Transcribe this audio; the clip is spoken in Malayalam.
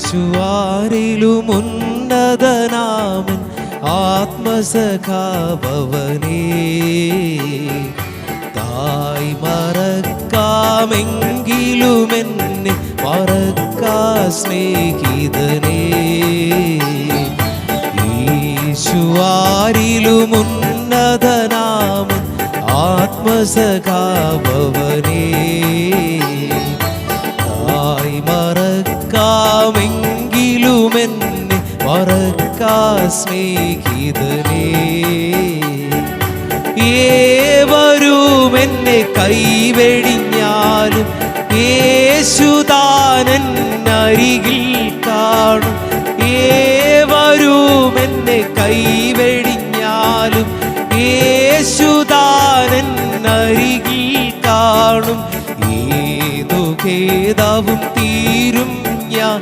യേശുവാരിലും ഉന്നതനാമൻ ആത്മസഖാഭവനേ തായ് മറക്കാമെങ്കിലും എന്നെ മറക്കാ സ്നേഹിതനേ യേശുവാരിലും ഉന്നതനാമൻ ആത്മസഖാഭവനേ തായ് മറക്കാമെങ്കിലും എന്നെ മറക്കാ സ്നേഹിതനേ ഏവരും എന്നെ കൈവെടിഞ്ഞാലും യേശുദാനൻ അരികിൽ കാണും ഏവരും എന്നെ കൈവെടിഞ്ഞാലും യേശുദാനൻ അരികിൽ കാണും ഏതു ഖേദവും തീരും ഞാൻ